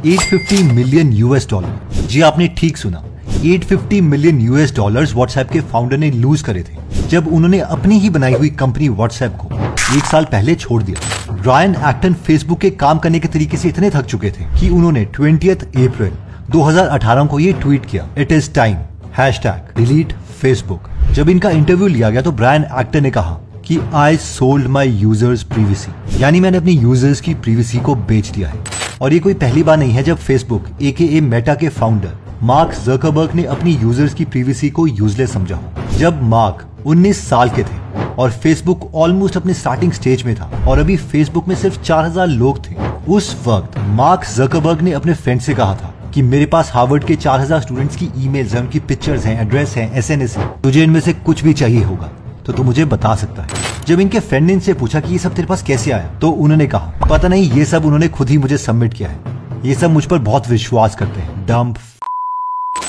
$850 million $। जी आपने ठीक सुना, $850 मिलियन व्हाट्सएप के फाउंडर ने लूज करे थे जब उन्होंने अपनी ही बनाई हुई कंपनी व्हाट्सएप को 1 साल पहले छोड़ दिया। ब्रायन एक्टन फेसबुक के काम करने के तरीके से इतने थक चुके थे कि उन्होंने 20 अप्रैल 2018 को ये ट्वीट किया, it is time #delete Facebook। जब इनका इंटरव्यू लिया गया तो ब्रायन एक्टन ने कहा कि I sold my users privacy, यानी मैंने अपनी यूजर्स की प्रीवेसी को बेच दिया है। और ये कोई पहली बार नहीं है जब फेसबुक AKA मेटा के फाउंडर मार्क जकरबर्ग ने अपनी यूजर्स की प्रीवेसी को यूजलेस समझा हो। जब मार्क 19 साल के थे और फेसबुक ऑलमोस्ट अपने स्टार्टिंग स्टेज में था और अभी फेसबुक में सिर्फ 4000 लोग थे, उस वक्त मार्क जकरबर्ग ने अपने फ्रेंड से कहा था कि मेरे पास हार्वर्ड के 4000 स्टूडेंट्स की ईमेल्स हैं, उनकी पिक्चर्स हैं, एड्रेस हैं, SNS है, तुझे इनमें से कुछ भी चाहिए होगा तो तू मुझे बता सकता है। जब इनके फ्रेंड ने इनसे पूछा कि ये सब तेरे पास कैसे आया, तो उन्होंने कहा पता नहीं, ये सब उन्होंने खुद ही मुझे सबमिट किया है, ये सब मुझ पर बहुत विश्वास करते हैं, dump.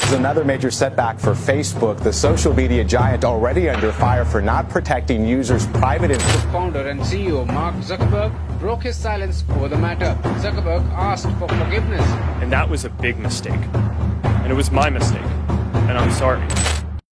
Another major setback for Facebook, the social media giant already under fire for not protecting users' private information. Founder and CEO Mark Zuckerberg broke his silence over the matter. Zuckerberg asked for forgiveness. And that was a big mistake. And it was my mistake. And I'm sorry.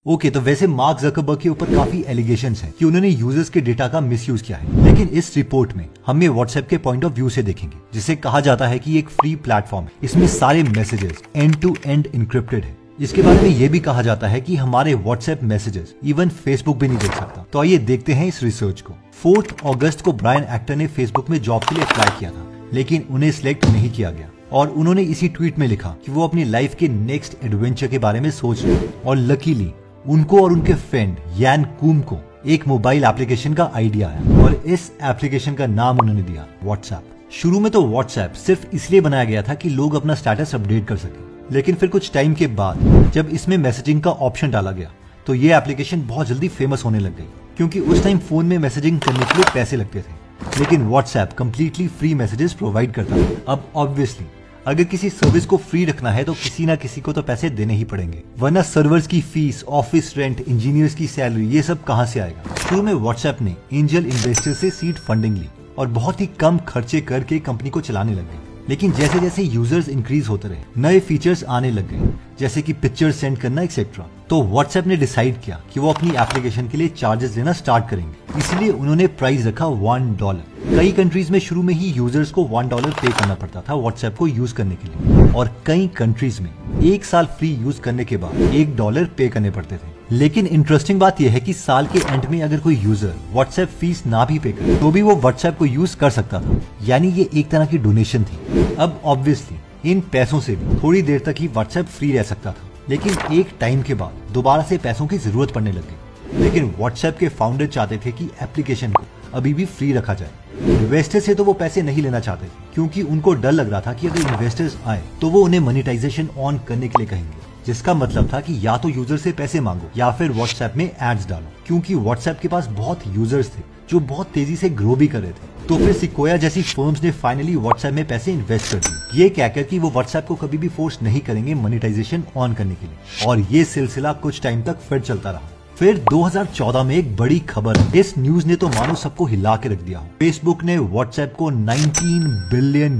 Okay, तो वैसे mark Zuckerberg के ऊपर काफी allegations हैं कि उन्होंने users के data का मिसयूज किया है, लेकिन इस रिपोर्ट में हम ये व्हाट्सएप के पॉइंट ऑफ व्यू से देखेंगे, जिसे कहा जाता है कि एक फ्री प्लेटफॉर्म है, इसमें सारे messages end to end encrypted है। इसके बारे में ये भी कहा जाता है कि हमारे व्हाट्सएप मैसेजेस इवन फेसबुक भी नहीं देख सकता। तो आइए देखते हैं इस रिसर्च को। 4 अगस्त को ब्रायन एक्टन ने फेसबुक में जॉब के लिए अप्लाई किया था, लेकिन उन्हें सिलेक्ट नहीं किया गया और उन्होंने इसी ट्वीट में लिखा कि वो अपनी लाइफ के नेक्स्ट एडवेंचर के बारे में सोच रहे हैं। और लकीली उनको और उनके फ्रेंड यान कूम को एक मोबाइल एप्लीकेशन का आइडिया आया और इस एप्लीकेशन का नाम उन्होंने दिया व्हाट्सएप। शुरू में तो व्हाट्सएप सिर्फ इसलिए बनाया गया था कि लोग अपना स्टेटस अपडेट कर सके, लेकिन फिर कुछ टाइम के बाद जब इसमें मैसेजिंग का ऑप्शन डाला गया तो ये एप्लीकेशन बहुत जल्दी फेमस होने लग गई, क्योंकि उस टाइम फोन में मैसेजिंग करने के लिए पैसे लगते थे, लेकिन WhatsApp completely free messages provide करता था। अब ऑब्वियसली अगर किसी सर्विस को फ्री रखना है तो किसी ना किसी को तो पैसे देने ही पड़ेंगे, वरना सर्वर्स की फीस, ऑफिस रेंट, इंजीनियर्स की सैलरी, ये सब कहां से आएगा। शुरू में व्हाट्सएप ने एंजल इन्वेस्टर से सीड फंडिंग ली और बहुत ही कम खर्चे करके कंपनी को चलाने लग गई। लेकिन जैसे जैसे यूजर्स इंक्रीज होते रहे, नए फीचर्स आने लग गए, जैसे कि पिक्चर सेंड करना एक्सेट्रा, तो व्हाट्सएप ने डिसाइड किया कि वो अपनी एप्लीकेशन के लिए चार्जेस लेना स्टार्ट करेंगे। इसलिए उन्होंने प्राइस रखा $1। कई कंट्रीज में शुरू में ही यूजर्स को $1 पे करना पड़ता था व्हाट्सएप को यूज करने के लिए, और कई कंट्रीज में 1 साल फ्री यूज करने के बाद $1 पे करने पड़ते थे। लेकिन इंटरेस्टिंग बात यह है कि साल के एंड में अगर कोई यूजर व्हाट्सएप फीस ना भी पे करे तो भी वो व्हाट्सएप को यूज कर सकता था, यानी ये एक तरह की डोनेशन थी। अब ऑब्वियसली इन पैसों से भी थोड़ी देर तक ही व्हाट्सएप फ्री रह सकता था, लेकिन एक टाइम के बाद दोबारा से पैसों की जरूरत पड़ने लग गई। लेकिन व्हाट्सएप के फाउंडर चाहते थे कि एप्लीकेशन को अभी भी फ्री रखा जाए। इन्वेस्टर से तो वो पैसे नहीं लेना चाहते थे, क्योंकि उनको डर लग रहा था कि अगर इन्वेस्टर्स आए तो वो उन्हें मोनेटाइजेशन ऑन करने के लिए कहेंगे, जिसका मतलब था कि या तो यूजर से पैसे मांगो या फिर व्हाट्सएप में एड्स डालो, क्योंकि व्हाट्सएप के पास बहुत यूजर्स थे जो बहुत तेजी से ग्रो भी कर रहे थे। तो फिर सिक्वोया जैसी फर्म्स ने फाइनली व्हाट्सएप में पैसे इन्वेस्ट कर दिए, ये कहकर कि वो व्हाट्सएप को कभी भी फोर्स नहीं करेंगे मोनेटाइजेशन ऑन करने के लिए। और ये सिलसिला कुछ टाइम तक फिर चलता रहा। फिर 2014 में एक बड़ी खबर, इस न्यूज ने तो मानो सबको हिला के रख दिया। फेसबुक ने व्हाट्सएप को $19 बिलियन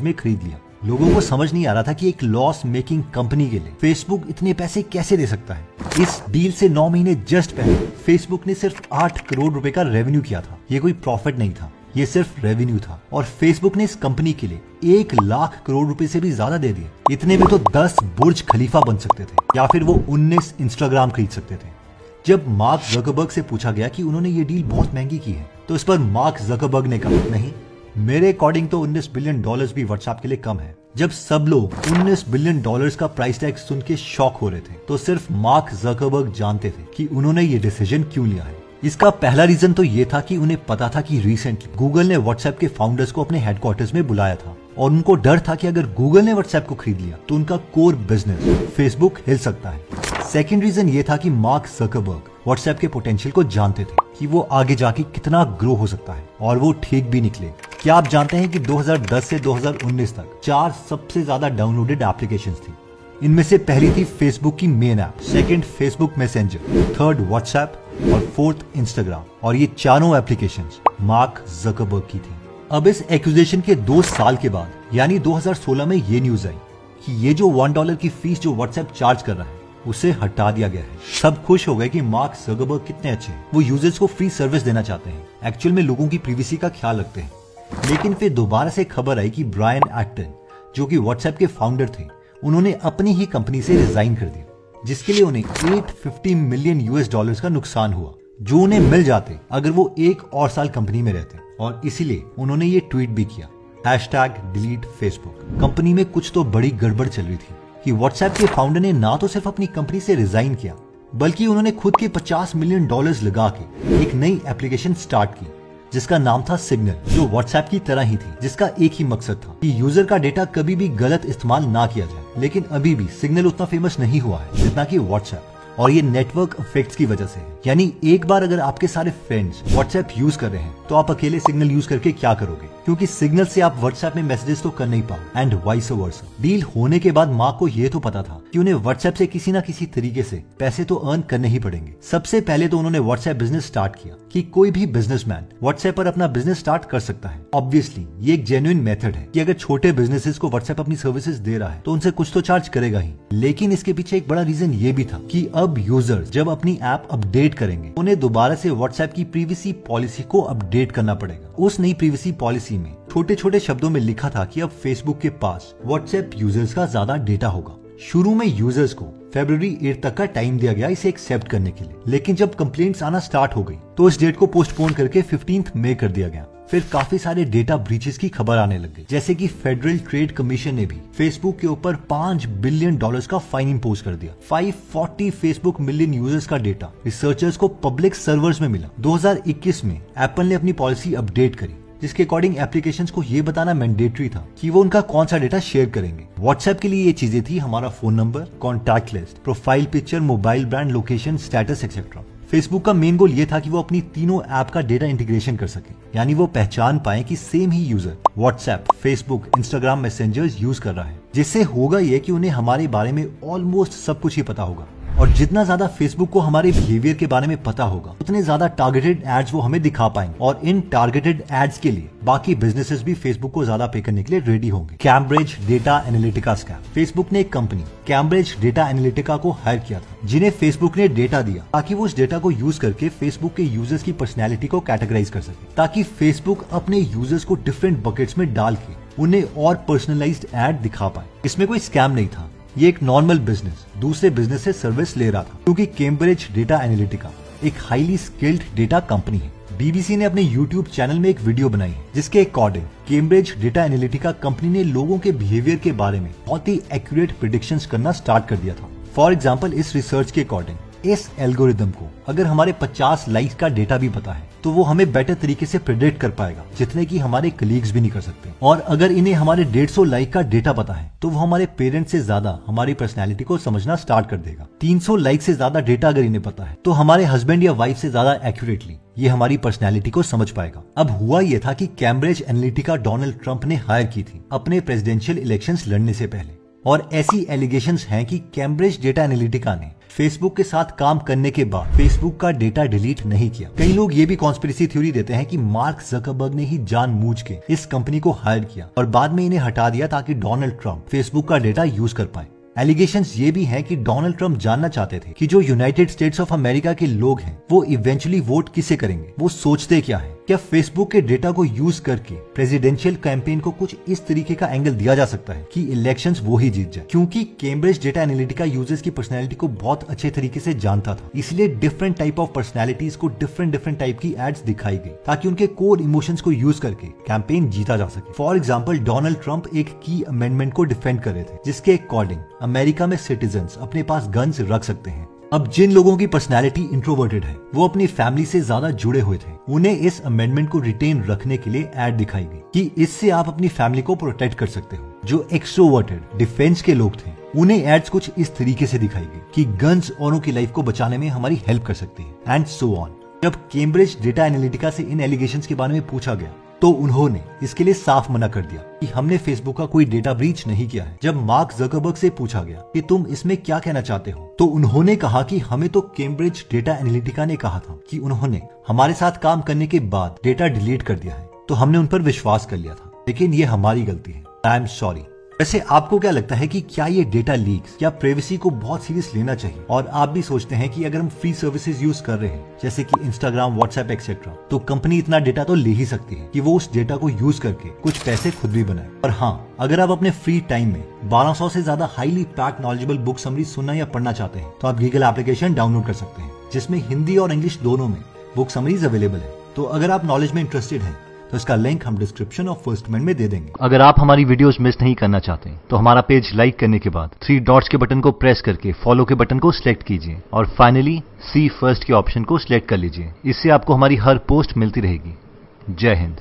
में खरीद लिया। लोगों को समझ नहीं आ रहा था कि एक लॉस मेकिंग कंपनी के लिए फेसबुक इतने पैसे कैसे दे सकता है। इस डील से 9 महीने जस्ट पहले फेसबुक ने सिर्फ 8 करोड़ रुपए का रेवेन्यू किया था। ये कोई प्रॉफिट नहीं था, ये सिर्फ रेवेन्यू था, और फेसबुक ने इस कंपनी के लिए 1 लाख करोड़ रुपए से भी ज्यादा दे दिए। इतने में तो 10 बुर्ज खलीफा बन सकते थे, या फिर वो 19 इंस्टाग्राम खरीद सकते थे। जब मार्क जकरबर्ग से पूछा गया कि उन्होंने ये डील बहुत महंगी की है, तो इस पर मार्क जकरबर्ग ने कहा, नहीं, मेरे अकॉर्डिंग तो $19 बिलियन भी व्हाट्सएप के लिए कम है। जब सब लोग $19 बिलियन का प्राइस टैग सुन के शॉक हो रहे थे, तो सिर्फ मार्क जकरबर्ग जानते थे कि उन्होंने ये डिसीजन क्यों लिया है। इसका पहला रीजन तो ये था कि उन्हें पता था कि रिसेंटली गूगल ने व्हाट्सएप के फाउंडर्स को अपने हेडक्वार्टर्स में बुलाया था, और उनको डर था कि अगर गूगल ने व्हाट्सएप को खरीद लिया तो उनका कोर बिजनेस फेसबुक हिल सकता है। सेकेंड रीजन ये था कि मार्क जकरबर्ग व्हाट्सएप के पोटेंशियल को जानते थे कि वो आगे जाके कितना ग्रो हो सकता है, और वो ठीक भी निकले। क्या आप जानते हैं कि 2010 से 2019 तक 4 सबसे ज्यादा डाउनलोडेड एप्लीकेशंस थी। इनमें से पहली थी फेसबुक की main app, second Facebook messenger, third WhatsApp और फोर्थ इंस्टाग्राम, और ये चारों एप्लीकेशंस मार्क जकरबर्ग की थी। अब इस एक्यूजेशन के 2 साल के बाद यानी 2016 में ये न्यूज आई कि ये जो $1 की फीस जो व्हाट्सएप चार्ज कर रहा है उसे हटा दिया गया है। सब खुश हो गए कि मार्क ज़करबर्ग कितने अच्छे हैं, वो यूजर्स को फ्री सर्विस देना चाहते हैं, एक्चुअल में लोगों की प्राइवेसी का ख्याल रखते हैं। लेकिन फिर दोबारा से खबर आई कि ब्रायन एक्टन जो कि व्हाट्सएप के फाउंडर थे, उन्होंने अपनी ही कंपनी से रिजाइन कर दिया, जिसके लिए उन्हें $850 मिलियन का नुकसान हुआ, जो उन्हें मिल जाते अगर वो 1 और साल कंपनी में रहते। और इसीलिए उन्होंने ये ट्वीट भी किया #delete Facebook। कंपनी में कुछ तो बड़ी गड़बड़ चल रही थी कि व्हाट्सएप के फाउंडर ने ना तो सिर्फ अपनी कंपनी से रिजाइन किया, बल्कि उन्होंने खुद के $50 मिलियन लगा के एक नई एप्लीकेशन स्टार्ट की जिसका नाम था सिग्नल, जो व्हाट्सएप की तरह ही थी, जिसका एक ही मकसद था कि यूजर का डेटा कभी भी गलत इस्तेमाल ना किया जाए। लेकिन अभी भी सिग्नल उतना फेमस नहीं हुआ है जितना कि व्हाट्सएप, और ये नेटवर्क इफेक्ट्स की वजह से है। यानी एक बार अगर आपके सारे फ्रेंड्स व्हाट्सएप यूज कर रहे हैं तो आप अकेले सिग्नल यूज करके क्या करोगे, क्योंकि सिग्नल से आप व्हाट्सएप में मैसेजेस तो कर नहीं पाओ एंड वाइस वर्सा। डील होने के बाद मार्क को ये तो पता था कि उन्हें व्हाट्सएप से किसी ना किसी तरीके से पैसे तो अर्न करने ही पड़ेंगे। सबसे पहले तो उन्होंने व्हाट्सएप बिजनेस स्टार्ट किया कि कोई भी बिजनेसमैन व्हाट्सएप पर अपना बिजनेस स्टार्ट कर सकता है। ऑब्वियसली ये एक जेन्युइन मेथड है कि अगर छोटे बिजनेसेस को व्हाट्सएप अपनी सर्विसेज दे रहा है तो उनसे कुछ तो चार्ज करेगा ही। लेकिन इसके पीछे एक बड़ा रीजन ये भी था कि अब यूजर्स जब अपनी ऐप अपडेट करेंगे उन्हें दोबारा से व्हाट्सएप की प्राइवेसी पॉलिसी को अपडेट करना पड़ेगा। उस नई प्राइवेसी पॉलिसी में छोटे छोटे शब्दों में लिखा था कि अब फेसबुक के पास व्हाट्सएप यूजर्स का ज्यादा डेटा होगा। शुरू में यूजर्स को फरवरी 8 तक का टाइम दिया गया इसे एक्सेप्ट करने के लिए, लेकिन जब कंप्लेंट्स आना स्टार्ट हो गई तो इस डेट को पोस्टपोन करके 15 मई कर दिया गया। फिर काफी सारे डेटा ब्रीचेस की खबर आने लग गई, जैसे कि फेडरल ट्रेड कमीशन ने भी फेसबुक के ऊपर $5 बिलियन का फाइन इम्पोज कर दिया। 540 फेसबुक मिलियन यूजर्स का डेटा रिसर्चर्स को पब्लिक सर्वर्स में मिला। 2021 में एप्पल ने अपनी पॉलिसी अपडेट करी, जिसके अकॉर्डिंग एप्लीकेशंस को ये बताना मैंडेटरी था कि वो उनका कौन सा डेटा शेयर करेंगे। व्हाट्सएप के लिए ये चीजें थी हमारा phone number, contact list, profile picture, mobile brand, location, status etcetera. Facebook का मेन गोल ये था कि वो अपनी तीनों ऐप का डेटा इंटीग्रेशन कर सके, यानी वो पहचान पाए कि सेम ही user WhatsApp, Facebook, Instagram, messengers use कर रहा है। जिससे होगा ये कि उन्हें हमारे बारे में ऑलमोस्ट सब कुछ ही पता होगा, और जितना ज्यादा फेसबुक को हमारे बिहेवियर के बारे में पता होगा उतने ज्यादा टारगेटेड एड्स वो हमें दिखा पाएंगे, और इन टारगेटेड एड्स के लिए बाकी बिजनेसेस भी फेसबुक को ज्यादा पे करने के लिए रेडी होंगे। Cambridge data Analytica scam. Facebook ने एक कंपनी कैम्ब्रिज डेटा एनालिटिका को हायर किया था, जिन्हें फेसबुक ने डेटा दिया ताकि वो उस डेटा को यूज करके फेसबुक के यूजर्स की पर्सनैलिटी को कैटेगराइज कर सके, ताकि फेसबुक अपने यूजर्स को डिफरेंट बकेट्स में डाल के उन्हें और पर्सनलाइज्ड एड दिखा पाए। इसमें कोई स्कैम नहीं था, ये एक नॉर्मल बिजनेस दूसरे बिजनेस से सर्विस ले रहा था, क्योंकि कैम्ब्रिज डेटा एनालिटिका एक हाईली स्किल्ड डेटा कंपनी है। बीबीसी ने अपने YouTube चैनल में एक वीडियो बनाई है, जिसके according Cambridge data Analytica company ने लोगों के बिहेवियर के बारे में बहुत ही एक्यूरेट प्रेडिक्शंस करना स्टार्ट कर दिया था। फॉर एग्जांपल, इस रिसर्च के अकॉर्डिंग इस एल्गोरिदम को अगर हमारे 50 लाइक्स का डेटा भी पता है तो वो हमें बेटर तरीके से प्रेडिक्ट कर पाएगा, जितने की हमारे कलीग्स भी नहीं कर सकते। और अगर इन्हें हमारे 150 लाइक का डेटा पता है तो वो हमारे पेरेंट्स से ज्यादा हमारी पर्सनैलिटी को समझना स्टार्ट कर देगा। 300 लाइक से ज्यादा डेटा अगर इन्हें पता है तो हमारे हस्बैंड या वाइफ से ज्यादा एक्यूरेटली ये हमारी पर्सनैलिटी को समझ पाएगा। अब हुआ ये था कि कैम्ब्रिज एनालिटिका डोनाल्ड ट्रंप ने हायर की थी अपने प्रेसिडेंशियल इलेक्शंस लड़ने से पहले, और ऐसी एलिगेशंस हैं कि कैम्ब्रिज डेटा एनालिटिका ने फेसबुक के साथ काम करने के बाद फेसबुक का डेटा डिलीट नहीं किया। कई लोग ये भी कॉन्स्पिरेसी थ्योरी देते हैं कि मार्क ज़करबर्ग ने ही जानबूझ के इस कंपनी को हायर किया और बाद में इन्हें हटा दिया ताकि डोनाल्ड ट्रंप फेसबुक का डेटा यूज कर पाए। एलिगेशंस ये भी हैं कि डोनाल्ड ट्रंप जानना चाहते थे कि जो यूनाइटेड स्टेट्स ऑफ अमेरिका के लोग हैं वो इवेंचुअली वोट किसे करेंगे, वो सोचते क्या है। क्या फेसबुक के डेटा को यूज करके प्रेसिडेंशियल कैंपेन को कुछ इस तरीके का एंगल दिया जा सकता है कि इलेक्शंस वो ही जीत जाए, क्योंकि कैम्ब्रिज डेटा एनालिटिका यूजर्स की पर्सनैलिटी को बहुत अच्छे तरीके से जानता था। इसलिए डिफरेंट टाइप ऑफ पर्सनैलिटीज को डिफरेंट टाइप की एड्स दिखाई गई ताकि उनके कोर इमोशंस को यूज करके कैंपेन जीता जा सके। फॉर एग्जाम्पल, डोनाल्ड ट्रंप एक की अमेंडमेंट को डिफेंड कर रहे थे, जिसके अकॉर्डिंग अमेरिका में सिटीजन्स अपने पास गन्स रख सकते हैं। अब जिन लोगों की पर्सनैलिटी इंट्रोवर्टेड है, वो अपनी फैमिली से ज्यादा जुड़े हुए थे, उन्हें इस अमेंडमेंट को रिटेन रखने के लिए एड दिखाई गई कि इससे आप अपनी फैमिली को प्रोटेक्ट कर सकते हो। जो एक्सट्रोवर्टेड डिफेंस के लोग थे, उन्हें एड्स कुछ इस तरीके से दिखाई गई कि गन्स औरों की लाइफ को बचाने में हमारी हेल्प कर सकती है एंड सो ऑन। जब कैम्ब्रिज डेटा एनालिटिका से इन एलिगेशंस के बारे में पूछा गया तो उन्होंने इसके लिए साफ मना कर दिया कि हमने फेसबुक का कोई डेटा ब्रीच नहीं किया है। जब मार्क ज़करबर्ग से पूछा गया कि तुम इसमें क्या कहना चाहते हो, तो उन्होंने कहा कि हमें तो कैम्ब्रिज डेटा एनालिटिका ने कहा था कि उन्होंने हमारे साथ काम करने के बाद डेटा डिलीट कर दिया है, तो हमने उन पर विश्वास कर लिया था, लेकिन ये हमारी गलती है। I am sorry. वैसे आपको क्या लगता है कि क्या ये डेटा लीक्स या प्राइवेसी को बहुत सीरियस लेना चाहिए? और आप भी सोचते हैं कि अगर हम फ्री सर्विसेज यूज कर रहे हैं जैसे कि इंस्टाग्राम, व्हाट्सएप एक्सेट्रा, तो कंपनी इतना डेटा तो ले ही सकती है कि वो उस डेटा को यूज करके कुछ पैसे खुद भी बनाए। और हाँ, अगर आप अपने फ्री टाइम में 1200 से ज्यादा highly packed knowledgeable book summary सुनना या पढ़ना चाहते हैं तो आप गीगल एप्लीकेशन डाउनलोड कर सकते हैं, जिसमें हिंदी और इंग्लिश दोनों में बुक समरीज अवेलेबल है। तो अगर आप नॉलेज में इंटरेस्टेड हैं तो इसका लिंक हम डिस्क्रिप्शन और फर्स्ट कमेंट में दे देंगे। अगर आप हमारी वीडियोस मिस नहीं करना चाहते तो हमारा पेज लाइक करने के बाद 3 डॉट्स के बटन को प्रेस करके फॉलो के बटन को सिलेक्ट कीजिए और फाइनली सी फर्स्ट के ऑप्शन को सिलेक्ट कर लीजिए। इससे आपको हमारी हर पोस्ट मिलती रहेगी। जय हिंद।